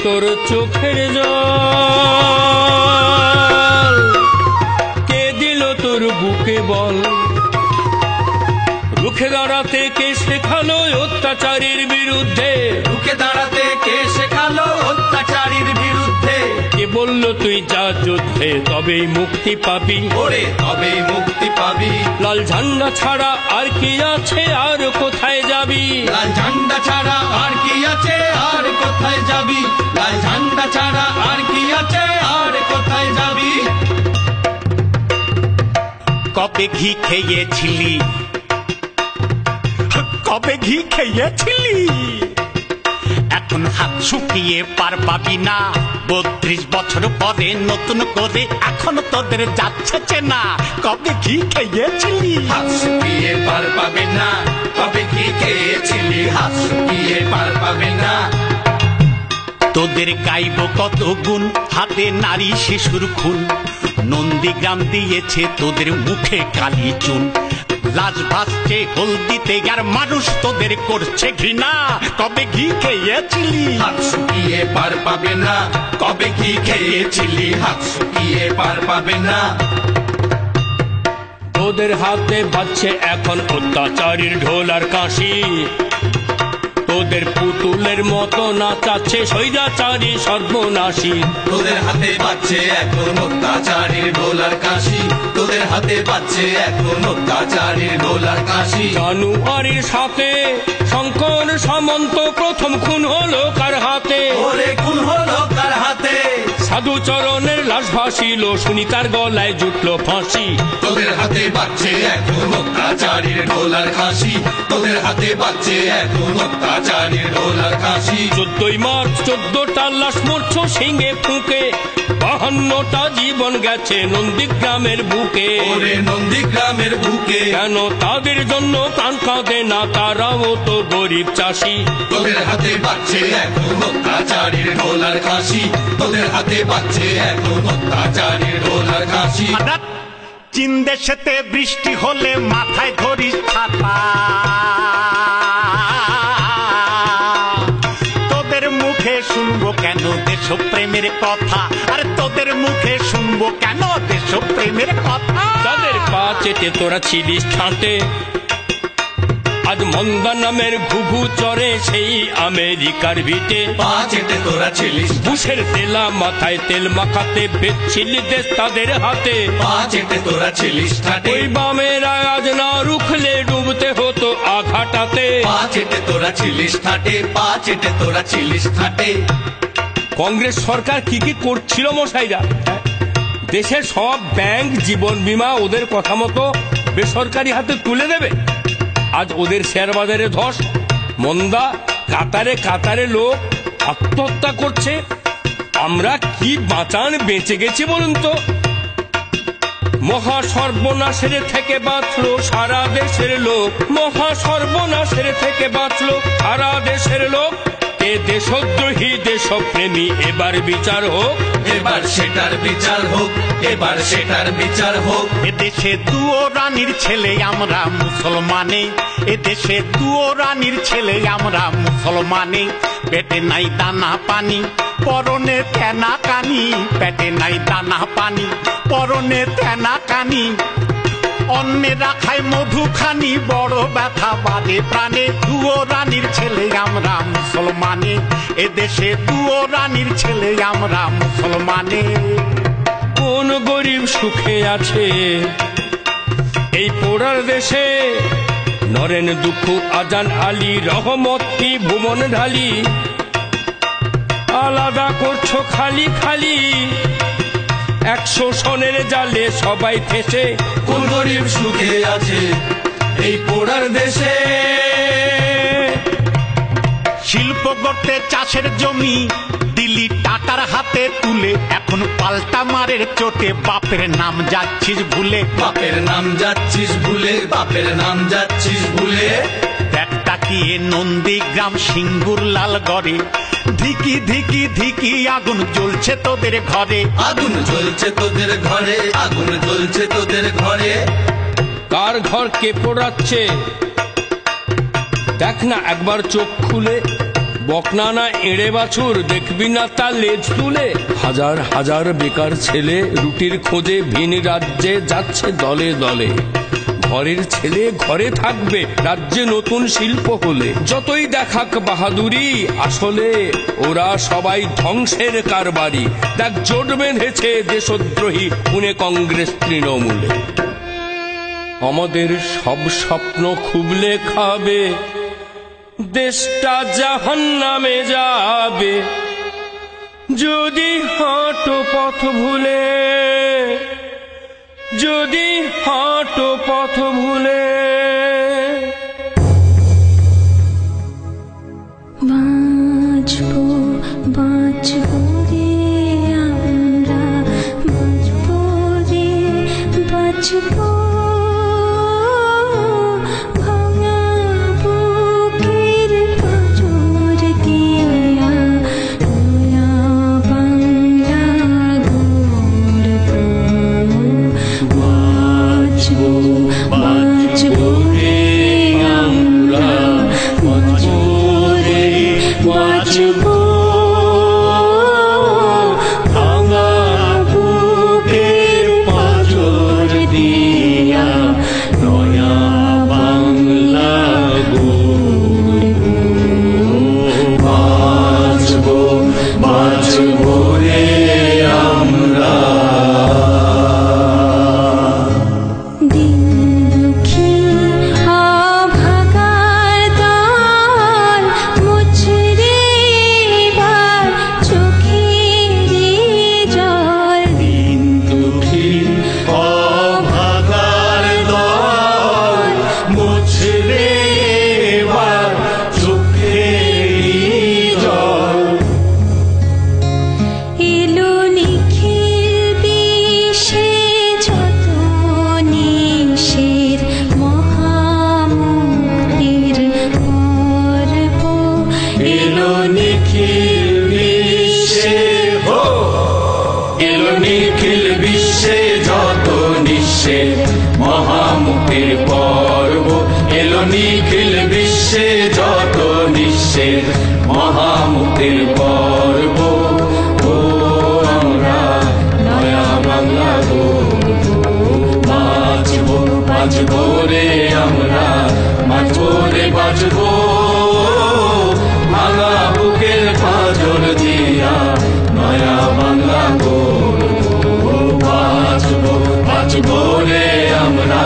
তোর চোখের জল? কে দিল তোর বুকে বল? রুখে দাঁড়াতে কে শেখালো অত্যাচারীর বিরুদ্ধে? রুখে দাঁড়াতে কে শেখালো অত্যাচারীর বিরুদ্ধে? কে বলল তুই যা যুদ্ধে তবেই মুক্তি পাবি? ওরে তবেই মুক্তি পাবি। লাল ঝান্ডা ছাড়া আর কি আছে, আর কোথায় যাবি? লাল ঝান্ডা ছাড়া আর কি আছে, আর কোথায় যাবি? লাল ঝান্ডা ছাড়া আর কি আছে, আর কোথায় যাবি? কবে ঘি খেয়েছিলি? কবে ঘি খেয়েছিলি? এখন হাত শুকিয়ে পার পাবি না। 32 বছর পরে নতুন করে এখন তোদের যাচ্ছে চেনা। কবে ঘি খেয়েছিলি? হাত শুকিয়ে পার পাবে না। কবে কি খেয়েছিলি? হাত শুকিয়ে পার পাবে না। তোদের গাইব কত গুণ, হাতে নারী শিশুর খুন। নন্দীগ্রাম দিয়েছে তোদের মুখে কালি চুন। লাজ ভাসছে হলদিতে আর মানুষ তোদের করছে ঘৃণা। কবে ঘি খেয়েছিলি? হাত শুকিয়ে পার পাবে না। কবে কি খেয়েছিলি? হাত শুকিয়ে পার পাবে না। তোদের হাতে বাজছে এখন অত্যাচারীর ঢোল আর কাশি। তোদের পুতুলের মতো নাচাচ্ছে স্বৈরাচারী সর্বনাশী। তোদের হাতে বাজছে এখন অত্যাচারীর ঢোল আর কাশি। তোদের হাতে বাজছে এখন অত্যাচারীর ঢোল আর কাশি। জানুয়ারির সাথে শঙ্কর সামন্ত প্রথম খুন হলো কার হাতে? ওরে খুন হলো কার হাতে? সাধুচরণের লাশ ভাসিল, সুনিতার গলায় জুটলো ফাঁসি। তোদের হাতে বাজছে এখন অত্যাচারীর ঢোল আর কাশি। তোদের হাতে বাজছে এখন অত্যাচারীর ঢোল আর কাশি। 14ই মার্চ 14টা লাশ মরছ সিংহে ফুঁকে। 52টা জীবন গেছে নন্দীগ্রামের বুকে। ওরে নন্দীগ্রামের বুকে। কেন তাদের জন্য প্রাণ কাঁদে না? তারাও তো গরিব চাষি। তোদের হাতে বাজছে এখন অত্যাচারীর ঢোল আর কাশি। তোদের হাতে বাজছে এখন অত্যাচারীর ঢোল আর কাশি। চীন দেশেতে বৃষ্টি হলে মাথায় ধরিস ছাতা। তোদের মুখে শুনবো কেন দেশপ্রেমের কথা? আর তোদের মুখে শুনবো কেন দেশপ্রেমের কথা? তাদের পা চেটে তোরা ছিলিস ঠাঁটে। আজ মন্দা নামের ঘুঘু চড়ে সেই আমেরিকার ভিটে। পা চেটে তোরা ছিলিস বুশের তেলা মাথায় তেল মাখাতে বেচছিলি দেশ তাদের হাতে। পা চেটে তোরা ছিলিস ঠাটে। ওই বামেরা আজ না রুখলে ডুবতে হতো আঘাটাতে। পা চেটে তোরা ছিলিস ঠাটে। পা চেটে তোরা ছিলিস ঠাটে। কংগ্রেস সরকার কি কি করছিল মশাইরা? দেশের সব ব্যাংক জীবন বীমা ওদের কথা মতো বেসরকারি হাতে তুলে দেবে। আজ ওদের শেয়ার বাজারে ধস, মন্দা, কাতারে কাতারে লোক আত্মহত্যা করছে। আমরা কি বাঁচান বেঁচে গেছি বলুন তো? মহা সর্বনাশের থেকে বাঁচলো সারা দেশের লোক। মহা সর্বনাশের থেকে বাঁচলো সারা দেশের লোক। এ দেশদ্রোহী দেশপ্রেমী এবার বিচার হোক। এবার সেটার বিচার হোক। এবার সেটার বিচার হোক। এদেশে দুও রানীর ছেলে আমরা মুসলমানে। এদেশে দুও রানীর ছেলে আমরা মুসলমানে। পেটে নাই দানা পানি, পরনে তেনা কানি। পেটে নাই দানা পানি, পরনে তেনা কানি। অন্যেরা খায় মধু খানি, বড় ব্যথা বাদে প্রাণে। দুও রানীর ছেলে আমরা মুসলমানে। এদেশে দুও রানীর ছেলে আমরা মুসলমানে। কোন গরিব সুখে আছে এই পোড়ার দেশে? নরেন দুঃখ আজান আলী রহমত কি ভুবন ঢালি। আলাদা করছো খালি খালি 100 সনের জালে সবাই ফেসে। কোন গরিব সুখে আছে এই পোড়ার দেশে? শিল্প গড়তে চাষের জমি দিলি টাকার হাতে তুলে। এখন পাল্টা মারের চোটে বাপের নাম যাচ্ছিস ভুলে। বাপের নাম যাচ্ছিস ভুলে। বাপের নাম যাচ্ছিস ভুলে। দেখ তাকিয়ে নন্দীগ্রাম সিঙ্গুর লাল গড়ে। ধিকি ধিকি ধিকি আগুন জ্বলছে তোদের ঘরে। আগুন জ্বলছে তোদের ঘরে। আগুন জ্বলছে তোদের ঘরে। কার ঘর কে পোড়াচ্ছে দেখ না একবার চোখ খুলে। বকনা না এড়ে বাছুর দেখবি না তার লেজ তুলে। হাজার হাজার বেকার ছেলে রুটির খোঁজে ভিন রাজ্যে যাচ্ছে দলে দলে। ঘরের ছেলে ঘরে থাকবে রাজ্যে নতুন শিল্প হলে। যতই দেখাক বাহাদুরি আসলে ওরা সবাই ধ্বংসের কারবারি। দেখ জোট বেঁধেছে দেশদ্রোহী পুনে কংগ্রেস তৃণমূলে। আমাদের সব স্বপ্ন খুবলে খাবে, দেশটা জাহান্নামে যাবে যদি হাঁটো পথ ভুলে, যদি হাঁটো পথ ভুলে। বাঁচবো বাঁচবো রে আমরা, বাঁচবো রে বাঁচবো। নিখিল বিশ্বে যত নিঃশের মহামুক্তির পর্ব এলো। নিখিল বিশ্বে যত নিঃশের মহামুক্তির পর্ব। ও আমরা নয়া বাংলা গড়ব, বাঁচবো বাঁচবো রে আমরা, বাঁচবো রে বাঁচবো। ভাঙা বুকের পাঁজর দিয়া নয়া বাংলা গড়ব, বাঁচবো বাঁচবো রে আমরা।